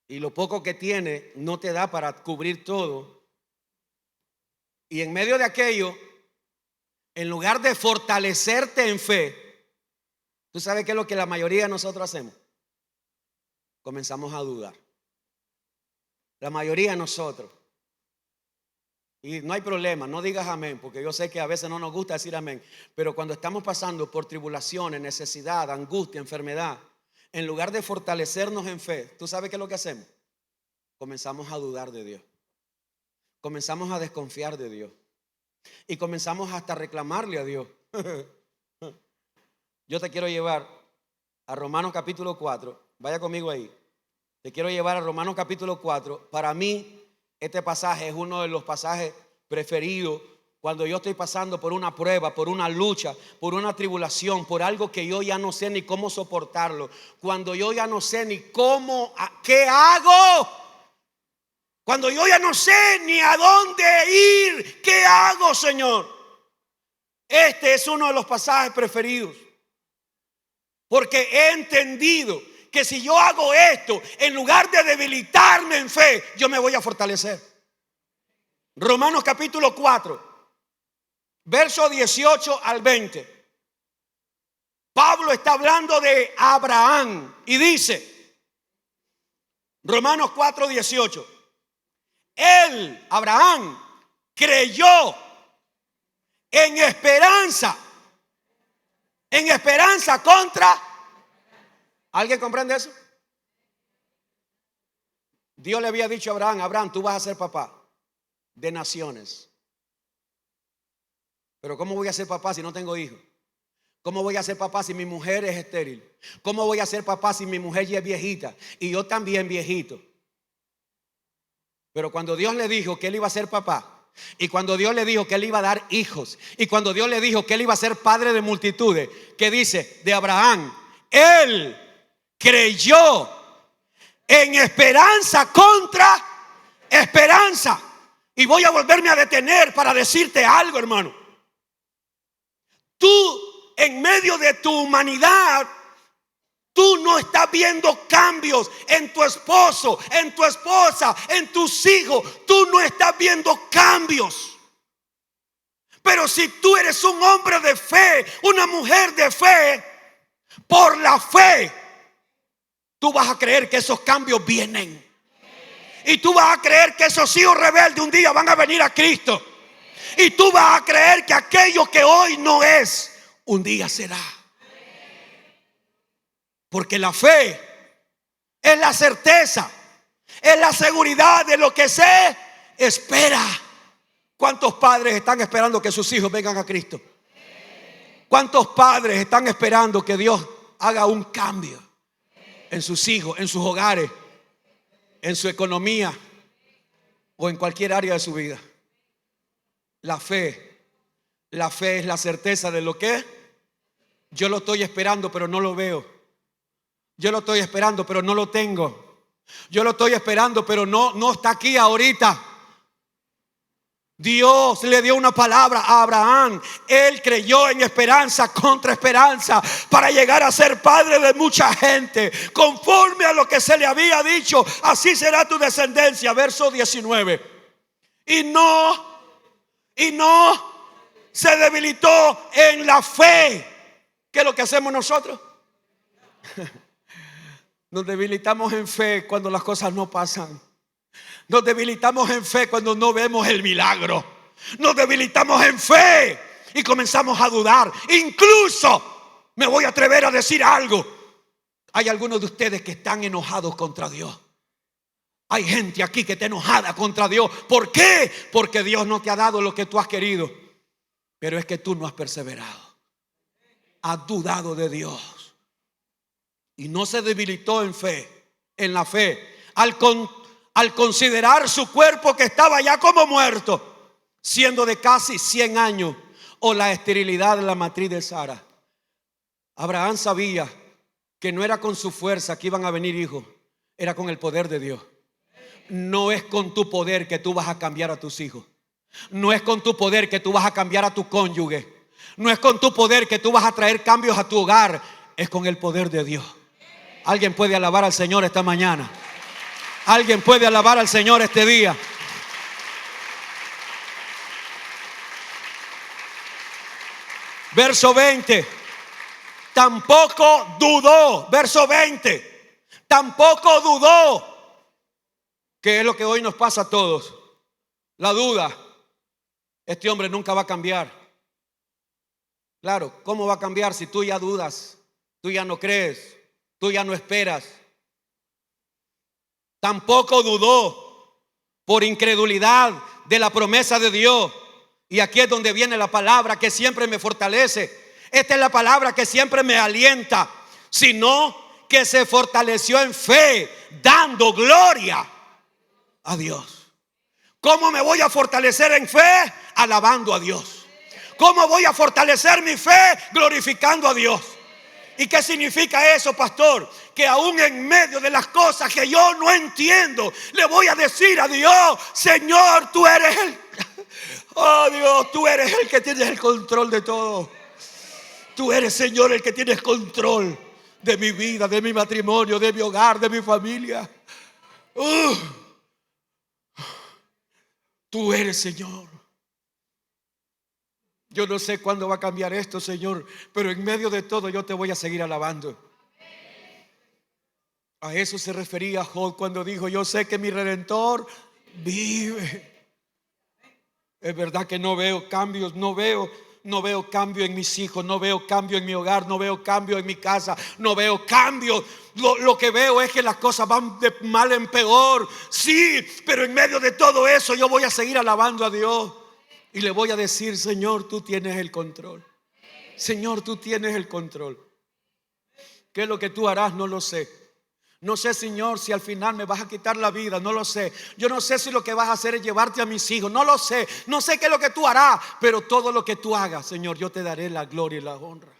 [SPEAKER 2] y lo poco que tienes no te da para cubrir todo. Y en medio de aquello, en lugar de fortalecerte en fe, ¿tú sabes qué es lo que la mayoría de nosotros hacemos? Comenzamos a dudar. La mayoría de nosotros. Y no hay problema, no digas amén, porque yo sé que a veces no nos gusta decir amén. Pero cuando estamos pasando por tribulaciones, necesidad, angustia, enfermedad, en lugar de fortalecernos en fe, ¿tú sabes qué es lo que hacemos? Comenzamos a dudar de Dios. Comenzamos a desconfiar de Dios. Y comenzamos hasta a reclamarle a Dios. Yo te quiero llevar a Romanos capítulo 4. Vaya conmigo ahí. Te quiero llevar a Romanos capítulo 4. Para mí, este pasaje es uno de los pasajes preferidos cuando yo estoy pasando por una prueba, por una lucha, por una tribulación, por algo que yo ya no sé ni cómo soportarlo. Cuando yo ya no sé ni cómo, ¿qué hago? Cuando yo ya no sé ni a dónde ir, ¿qué hago, Señor? Este es uno de los pasajes preferidos. Porque he entendido que si yo hago esto, en lugar de debilitarme en fe, yo me voy a fortalecer. Romanos capítulo 4, verso 18 al 20. Pablo está hablando de Abraham y dice, Romanos 4, 18. Él, Abraham, creyó en esperanza contra. ¿Alguien comprende eso? Dios le había dicho a Abraham, Abraham, tú vas a ser papá de naciones. Pero ¿cómo voy a ser papá si no tengo hijos? ¿Cómo voy a ser papá si mi mujer es estéril? ¿Cómo voy a ser papá si mi mujer ya es viejita y yo también viejito? Pero cuando Dios le dijo que él iba a ser papá, y cuando Dios le dijo que él iba a dar hijos, y cuando Dios le dijo que él iba a ser padre de multitudes, ¿qué dice de Abraham? Él creyó en esperanza contra esperanza. Y voy a volverme a detener para decirte algo, hermano. Tú, en medio de tu humanidad, tú no estás viendo cambios en tu esposo, en tu esposa, en tus hijos. Tú no estás viendo cambios. Pero si tú eres un hombre de fe, una mujer de fe, por la fe, tú vas a creer que esos cambios vienen. Y tú vas a creer que esos hijos rebeldes un día van a venir a Cristo. Y tú vas a creer que aquello que hoy no es, un día será. Porque la fe es la certeza, es la seguridad de lo que se espera. ¿Cuántos padres están esperando que sus hijos vengan a Cristo? ¿Cuántos padres están esperando que Dios haga un cambio en sus hijos, en sus hogares, en su economía o en cualquier área de su vida? La fe es la certeza de lo que yo lo estoy esperando, pero no lo veo. Yo lo estoy esperando, pero no lo tengo. Yo lo estoy esperando, pero no está aquí ahorita. Dios le dio una palabra a Abraham. Él creyó en esperanza contra esperanza para llegar a ser padre de mucha gente. Conforme a lo que se le había dicho, así será tu descendencia. Verso 19. Y no se debilitó en la fe. ¿Qué es lo que hacemos nosotros? Nos debilitamos en fe cuando las cosas no pasan. Nos debilitamos en fe cuando no vemos el milagro. Nos debilitamos en fe y comenzamos a dudar. Incluso me voy a atrever a decir algo. Hay algunos de ustedes que están enojados contra Dios. Hay gente aquí que está enojada contra Dios. ¿Por qué? Porque Dios no te ha dado lo que tú has querido. Pero es que tú no has perseverado. Has dudado de Dios. Y no se debilitó en fe, en la fe. Al considerar su cuerpo que estaba ya como muerto, siendo de casi 100 años, o la esterilidad de la matriz de Sara. Abraham sabía que no era con su fuerza que iban a venir hijos, era con el poder de Dios. No es con tu poder que tú vas a cambiar a tus hijos. No es con tu poder que tú vas a cambiar a tu cónyuge. No es con tu poder que tú vas a traer cambios a tu hogar. Es con el poder de Dios. Alguien puede alabar al Señor esta mañana. Alguien puede alabar al Señor este día. Verso 20. Tampoco dudó. Verso 20. Tampoco dudó. Que es lo que hoy nos pasa a todos. La duda. Este hombre nunca va a cambiar. Claro, ¿cómo va a cambiar si tú ya dudas? Tú ya no crees. Tú ya no esperas. Tampoco dudó por incredulidad de la promesa de Dios. Y aquí es donde viene la palabra que siempre me fortalece. Esta es la palabra que siempre me alienta. Sino que se fortaleció en fe, dando gloria a Dios. ¿Cómo me voy a fortalecer en fe? Alabando a Dios. ¿Cómo voy a fortalecer mi fe? Glorificando a Dios. ¿Y qué significa eso, pastor? Que aún en medio de las cosas que yo no entiendo, le voy a decir a Dios: Señor, tú eres oh Dios, tú eres el que tienes el control de todo. Tú eres, Señor, el que tienes control de mi vida, de mi matrimonio, de mi hogar, de mi familia. Tú eres, Señor. Yo no sé cuándo va a cambiar esto, Señor, pero en medio de todo yo te voy a seguir alabando. A eso se refería Job cuando dijo: yo sé que mi Redentor vive. Es verdad que no veo cambios, no veo cambio en mis hijos, no veo cambio en mi hogar, no veo cambio en mi casa, no veo cambio. Lo que veo es que las cosas van de mal en peor. Sí, pero en medio de todo eso yo voy a seguir alabando a Dios. Y le voy a decir: Señor, tú tienes el control. Señor, tú tienes el control. ¿Qué es lo que tú harás? No lo sé. No sé, Señor, si al final me vas a quitar la vida. No lo sé. Yo no sé si lo que vas a hacer es llevarte a mis hijos. No lo sé. No sé qué es lo que tú harás. Pero todo lo que tú hagas, Señor, yo te daré la gloria y la honra.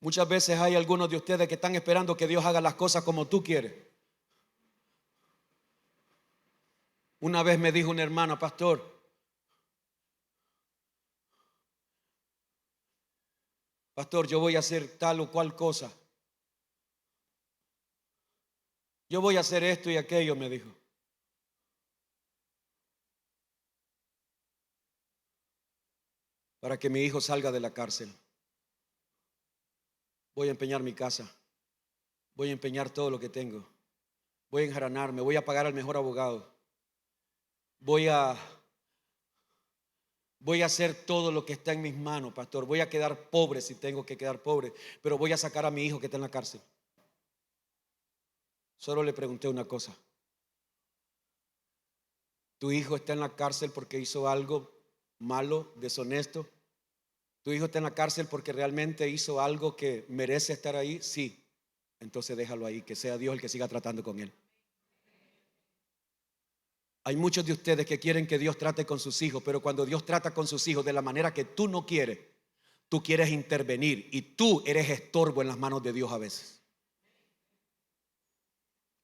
[SPEAKER 2] Muchas veces hay algunos de ustedes que están esperando que Dios haga las cosas como tú quieres. Una vez me dijo una hermana: pastor, yo voy a hacer tal o cual cosa. Yo voy a hacer esto y aquello, me dijo. Para que mi hijo salga de la cárcel. Voy a empeñar mi casa. Voy a empeñar todo lo que tengo. Voy a enjaranarme. Voy a pagar al mejor abogado. Voy a hacer todo lo que está en mis manos, pastor. Voy a quedar pobre si tengo que quedar pobre, pero voy a sacar a mi hijo que está en la cárcel. Solo le pregunté una cosa: ¿tu hijo está en la cárcel porque hizo algo malo, deshonesto? ¿Tu hijo está en la cárcel porque realmente hizo algo que merece estar ahí? Sí. Entonces déjalo ahí, que sea Dios el que siga tratando con él. Hay muchos de ustedes que quieren que Dios trate con sus hijos, pero cuando Dios trata con sus hijos de la manera que tú no quieres, tú quieres intervenir y tú eres estorbo en las manos de Dios a veces.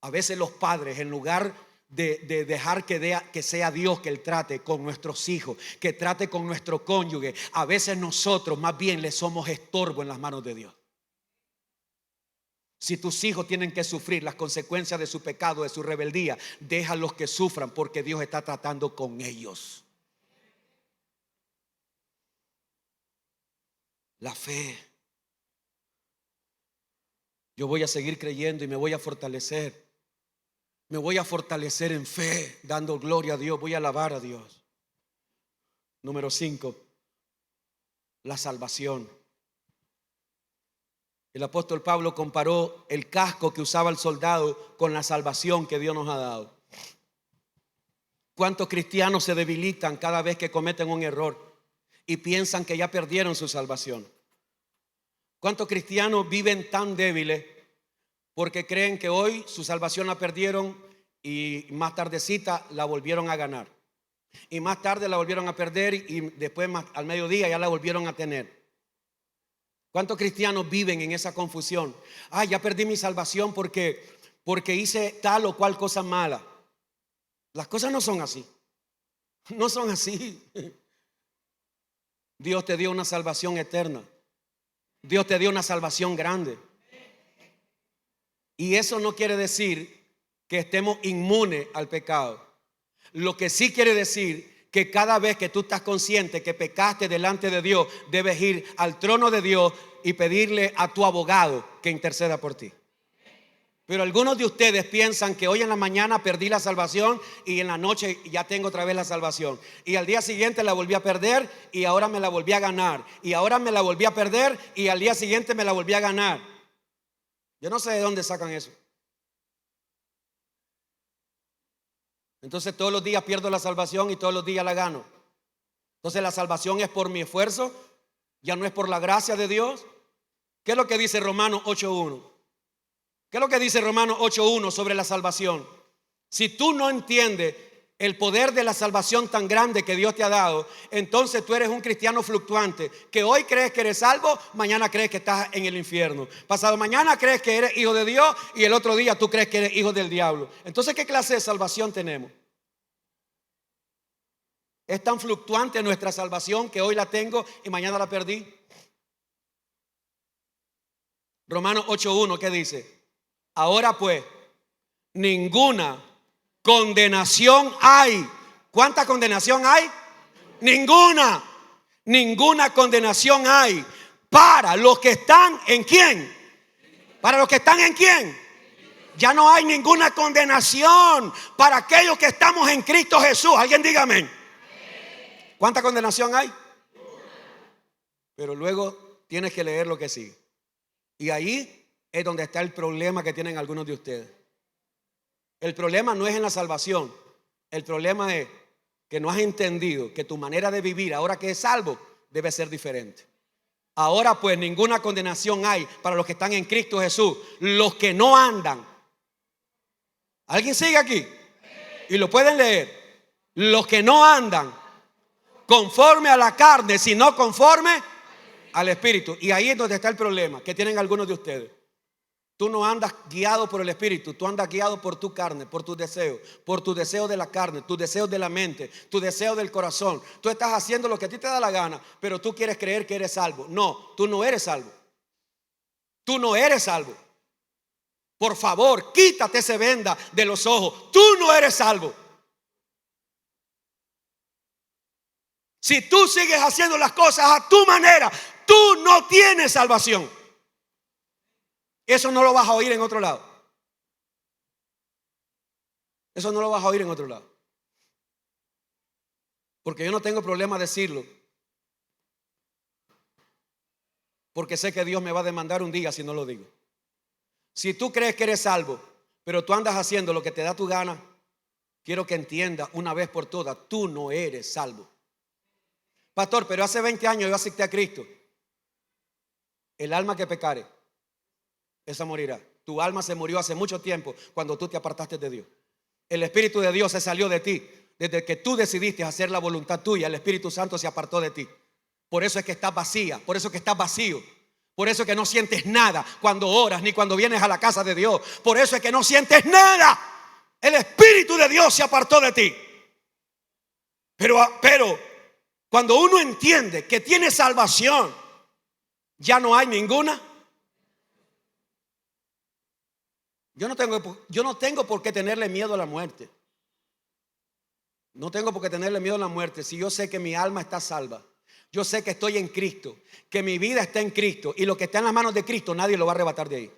[SPEAKER 2] A veces los padres, en lugar de dejar que sea Dios que Él trate con nuestros hijos, que trate con nuestro cónyuge. A veces nosotros más bien le somos estorbo en las manos de Dios. Si tus hijos tienen que sufrir las consecuencias de su pecado, de su rebeldía, déjalos que sufran, porque Dios está tratando con ellos. La fe. Yo voy a seguir creyendo y me voy a fortalecer. Me voy a fortalecer en fe, dando gloria a Dios. Voy a alabar a Dios. Número 5, la salvación. El apóstol Pablo comparó el casco que usaba el soldado con la salvación que Dios nos ha dado. ¿Cuántos cristianos se debilitan cada vez que cometen un error y piensan que ya perdieron su salvación? ¿Cuántos cristianos viven tan débiles porque creen que hoy su salvación la perdieron y más tardecita la volvieron a ganar? Y más tarde la volvieron a perder y después al mediodía ya la volvieron a tener. ¿Cuántos cristianos viven en esa confusión? Ya perdí mi salvación porque hice tal o cual cosa mala. Las cosas no son así. No son así. Dios te dio una salvación eterna. Dios te dio una salvación grande. Y eso no quiere decir que estemos inmunes al pecado. Lo que sí quiere decir que cada vez que tú estás consciente que pecaste delante de Dios, debes ir al trono de Dios y pedirle a tu abogado que interceda por ti. Pero algunos de ustedes piensan que hoy en la mañana perdí la salvación y en la noche ya tengo otra vez la salvación. Y al día siguiente la volví a perder y ahora me la volví a ganar. Y ahora me la volví a perder y al día siguiente me la volví a ganar. Yo no sé de dónde sacan eso. Entonces todos los días pierdo la salvación y todos los días la gano. Entonces la salvación es por mi esfuerzo, ya no es por la gracia de Dios. ¿Qué es lo que dice Romanos 8:1? ¿Qué es lo que dice Romanos 8:1 sobre la salvación? Si tú no entiendes el poder de la salvación tan grande que Dios te ha dado, entonces tú eres un cristiano fluctuante, que hoy crees que eres salvo, mañana crees que estás en el infierno, pasado mañana crees que eres hijo de Dios y el otro día tú crees que eres hijo del diablo. Entonces, ¿qué clase de salvación tenemos? Es tan fluctuante nuestra salvación que hoy la tengo y mañana la perdí. Romanos 8:1, ¿qué dice? Ahora pues, ninguna condenación hay. ¿Cuánta condenación hay? Ninguna. Ninguna condenación hay para los que están en ¿quién? Para los que están en ¿quién? Ya no hay ninguna condenación para aquellos que estamos en Cristo Jesús. Alguien diga amén. ¿Cuánta condenación hay? Pero luego tienes que leer lo que sigue. Y ahí es donde está el problema que tienen algunos de ustedes. El problema no es en la salvación. El problema es que no has entendido que tu manera de vivir, ahora que es salvo, debe ser diferente. Ahora pues ninguna condenación hay para los que están en Cristo Jesús, los que no andan. ¿Alguien sigue aquí? Y lo pueden leer. Los que no andan conforme a la carne, sino conforme al Espíritu. Y ahí es donde está el problema que tienen algunos de ustedes. Tú no andas guiado por el Espíritu, tú andas guiado por tu carne, por tus deseos de la carne, tus deseos de la mente, tus deseos del corazón. Tú estás haciendo lo que a ti te da la gana, pero tú quieres creer que eres salvo. No, tú no eres salvo. Tú no eres salvo. Por favor, quítate esa venda de los ojos. Tú no eres salvo. Si tú sigues haciendo las cosas a tu manera, tú no tienes salvación. Eso no lo vas a oír en otro lado. Eso no lo vas a oír en otro lado. Porque yo no tengo problema decirlo. Porque sé que Dios me va a demandar un día si no lo digo. Si tú crees que eres salvo, pero tú andas haciendo lo que te da tu gana, quiero que entiendas una vez por todas, tú no eres salvo. Pastor, pero hace 20 años yo acepté a Cristo. El alma que pecare, esa morirá. Tu alma se murió hace mucho tiempo cuando tú te apartaste de Dios. El Espíritu de Dios se salió de ti. Desde que tú decidiste hacer la voluntad tuya, el Espíritu Santo se apartó de ti. Por eso es que estás vacía, por eso es que estás vacío. Por eso es que no sientes nada cuando oras ni cuando vienes a la casa de Dios. Por eso es que no sientes nada. El Espíritu de Dios se apartó de ti. Pero cuando uno entiende que tiene salvación, ya no hay ninguna. Yo no tengo por qué tenerle miedo a la muerte. No tengo por qué tenerle miedo a la muerte si yo sé que mi alma está salva. Yo sé que estoy en Cristo, que mi vida está en Cristo, y lo que está en las manos de Cristo nadie lo va a arrebatar de ahí.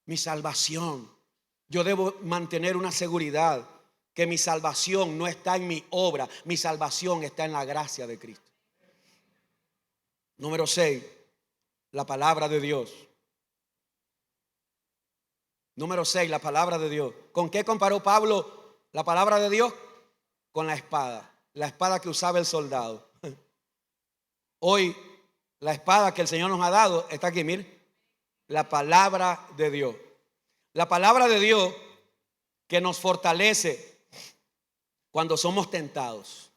[SPEAKER 2] Mi salvación. Yo debo mantener una seguridad que mi salvación no está en mi obra, mi salvación está en la gracia de Cristo. Número 6, la palabra de Dios. Número 6, la palabra de Dios. ¿Con qué comparó Pablo la palabra de Dios? Con la espada que usaba el soldado. Hoy la espada que el Señor nos ha dado está aquí, mire, la palabra de Dios. La palabra de Dios que nos fortalece cuando somos tentados.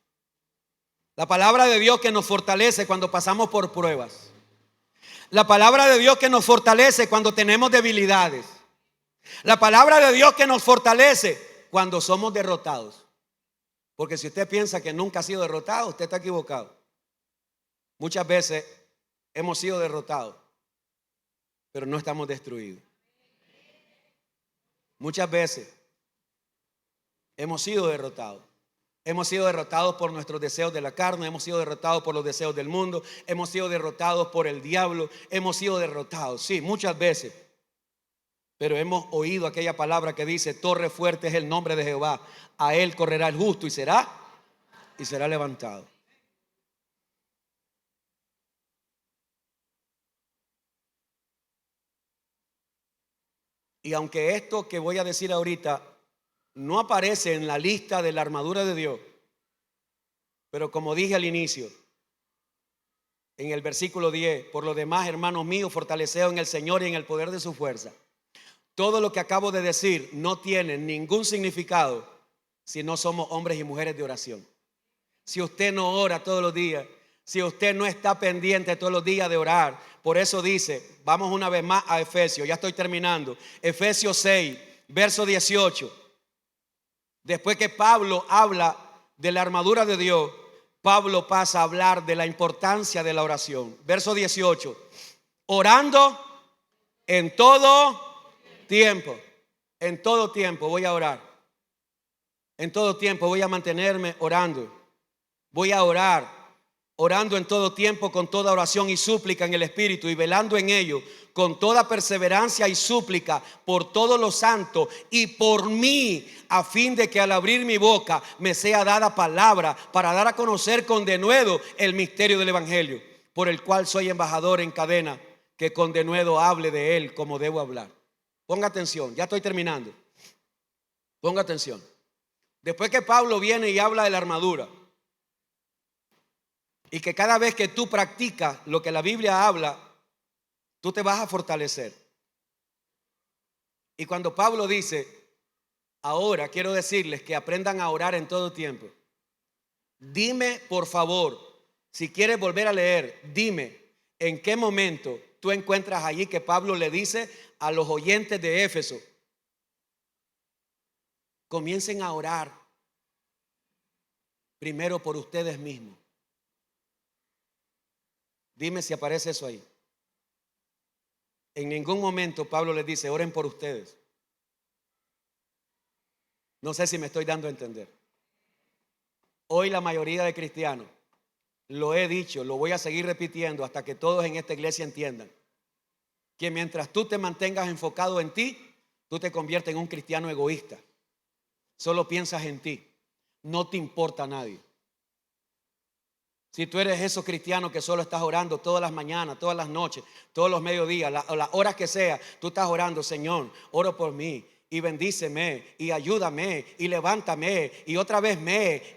[SPEAKER 2] La palabra de Dios que nos fortalece cuando pasamos por pruebas. La palabra de Dios que nos fortalece cuando tenemos debilidades. La palabra de Dios que nos fortalece cuando somos derrotados. Porque si usted piensa que nunca ha sido derrotado, usted está equivocado. Muchas veces hemos sido derrotados, pero no estamos destruidos. Muchas veces hemos sido derrotados. Hemos sido derrotados por nuestros deseos de la carne, hemos sido derrotados por los deseos del mundo, hemos sido derrotados por el diablo, hemos sido derrotados, sí, muchas veces. Pero hemos oído aquella palabra que dice: torre fuerte es el nombre de Jehová, a él correrá el justo y será levantado. Y aunque esto que voy a decir ahorita no aparece en la lista de la armadura de Dios, pero como dije al inicio, en el versículo 10, por lo demás, hermanos míos, fortaleceos en el Señor y en el poder de su fuerza. Todo lo que acabo de decir no tiene ningún significado si no somos hombres y mujeres de oración. Si usted no ora todos los días, si usted no está pendiente todos los días de orar, por eso dice, vamos una vez más a Efesios, ya estoy terminando, Efesios 6, verso 18. Después que Pablo habla de la armadura de Dios, Pablo pasa a hablar de la importancia de la oración. Verso 18, orando en todo tiempo. En todo tiempo voy a orar. En todo tiempo voy a mantenerme orando. Voy a orar, orando en todo tiempo con toda oración y súplica en el Espíritu, y velando en ello con toda perseverancia y súplica por todos los santos y por mí, a fin de que al abrir mi boca me sea dada palabra para dar a conocer con denuedo el misterio del Evangelio, por el cual soy embajador en cadena, que con denuedo hable de él como debo hablar. Ponga atención, ya estoy terminando. Ponga atención. Después que Pablo viene y habla de la armadura, y que cada vez que tú practicas lo que la Biblia habla, tú te vas a fortalecer. Y cuando Pablo dice, ahora quiero decirles que aprendan a orar en todo tiempo. Dime, por favor, si quieres volver a leer, dime en qué momento tú encuentras allí que Pablo le dice a los oyentes de Éfeso: comiencen a orar primero por ustedes mismos. Dime si aparece eso ahí. En ningún momento Pablo les dice: oren por ustedes. No sé si me estoy dando a entender. Hoy la mayoría de cristianos, lo he dicho, lo voy a seguir repitiendo hasta que todos en esta iglesia entiendan, que mientras tú te mantengas enfocado en ti, tú te conviertes en un cristiano egoísta. Solo piensas en ti, no te importa a nadie. Si tú eres esos cristianos que solo estás orando todas las mañanas, todas las noches, todos los mediodías, las horas que sea, tú estás orando: Señor, oro por mí, y bendíceme, y ayúdame, y levántame, y otra vez me.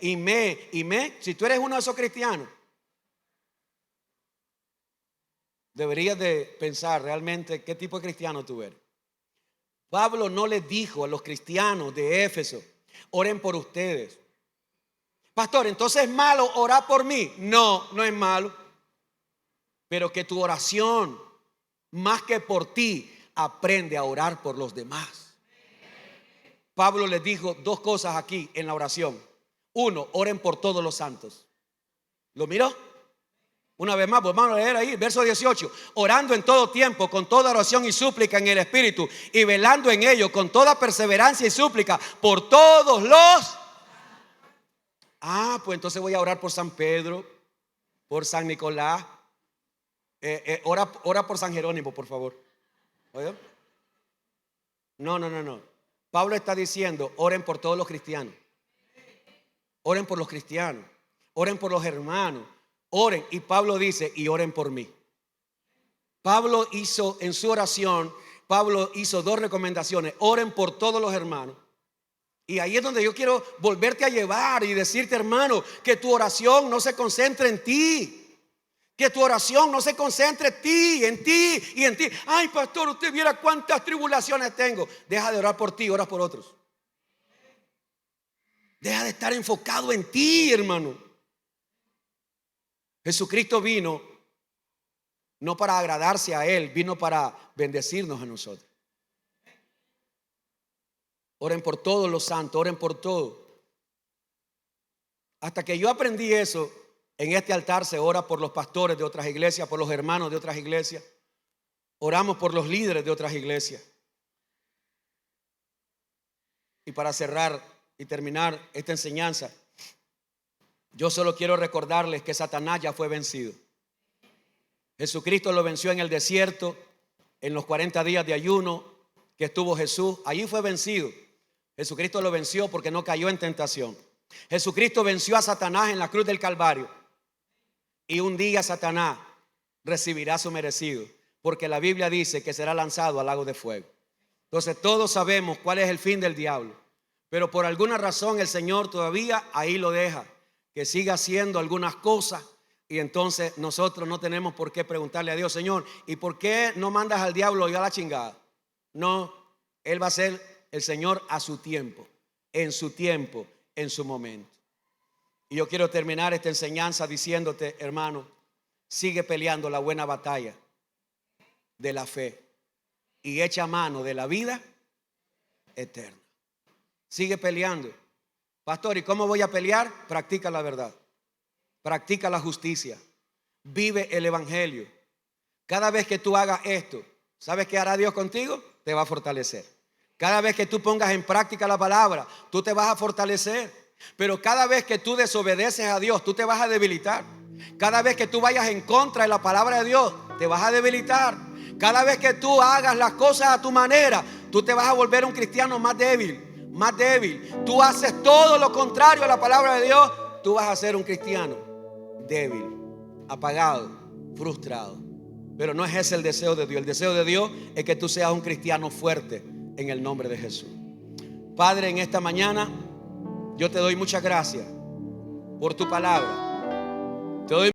[SPEAKER 2] Si tú eres uno de esos cristianos, deberías de pensar realmente qué tipo de cristiano tú eres. Pablo no les dijo a los cristianos de Éfeso: oren por ustedes. Pastor, ¿entonces es malo orar por mí? No, no es malo. Pero que tu oración, más que por ti, aprende a orar por los demás. Pablo les dijo dos cosas aquí en la oración. Uno, oren por todos los santos. ¿Lo miró? Una vez más, pues vamos a leer ahí, verso 18. Orando en todo tiempo, con toda oración y súplica en el Espíritu, y velando en ello con toda perseverancia y súplica por todos los. Pues entonces voy a orar por San Pedro, por San Nicolás. Ora por San Jerónimo, por favor. ¿Oye? No. Pablo está diciendo, oren por todos los cristianos. Oren por los cristianos. Oren por los hermanos. Oren. Y Pablo dice, y oren por mí. Pablo hizo en su oración, Pablo hizo dos recomendaciones. Oren por todos los hermanos. Y ahí es donde yo quiero volverte a llevar y decirte, hermano, que tu oración no se concentre en ti. Que tu oración no se concentre en ti y en ti. Ay, pastor, usted viera cuántas tribulaciones tengo. Deja de orar por ti, oras por otros. Deja de estar enfocado en ti, hermano. Jesucristo vino no para agradarse a Él, vino para bendecirnos a nosotros. Oren por todos los santos, oren por todo. Hasta que yo aprendí eso, en este altar se ora por los pastores de otras iglesias, por los hermanos de otras iglesias. Oramos por los líderes de otras iglesias. Y para cerrar y terminar esta enseñanza, yo solo quiero recordarles que Satanás ya fue vencido. Jesucristo lo venció en el desierto, en los 40 días de ayuno que estuvo Jesús. Allí fue vencido. Jesucristo lo venció porque no cayó en tentación. Jesucristo venció a Satanás en la cruz del Calvario. Y un día Satanás recibirá su merecido, porque la Biblia dice que será lanzado al lago de fuego. Entonces todos sabemos cuál es el fin del diablo, pero por alguna razón el Señor todavía ahí lo deja, que siga haciendo algunas cosas. Y entonces nosotros no tenemos por qué preguntarle a Dios, Señor, ¿y por qué no mandas al diablo y a la chingada? No, Él va a ser el Señor a su tiempo, en su momento. Y yo quiero terminar esta enseñanza diciéndote, hermano, sigue peleando la buena batalla de la fe y echa mano de la vida eterna. Sigue peleando. Pastor, ¿y cómo voy a pelear? Practica la verdad. Practica la justicia. Vive el evangelio. Cada vez que tú hagas esto, ¿sabes qué hará Dios contigo? Te va a fortalecer. Cada vez que tú pongas en práctica la palabra, tú te vas a fortalecer. Pero cada vez que tú desobedeces a Dios, tú te vas a debilitar. Cada vez que tú vayas en contra de la palabra de Dios, te vas a debilitar. Cada vez que tú hagas las cosas a tu manera, tú te vas a volver un cristiano más débil, más débil. Tú haces todo lo contrario a la palabra de Dios, tú vas a ser un cristiano débil, apagado, frustrado. Pero no es ese el deseo de Dios. El deseo de Dios es que tú seas un cristiano fuerte en el nombre de Jesús. Padre, en esta mañana yo te doy muchas gracias por tu palabra. Te doy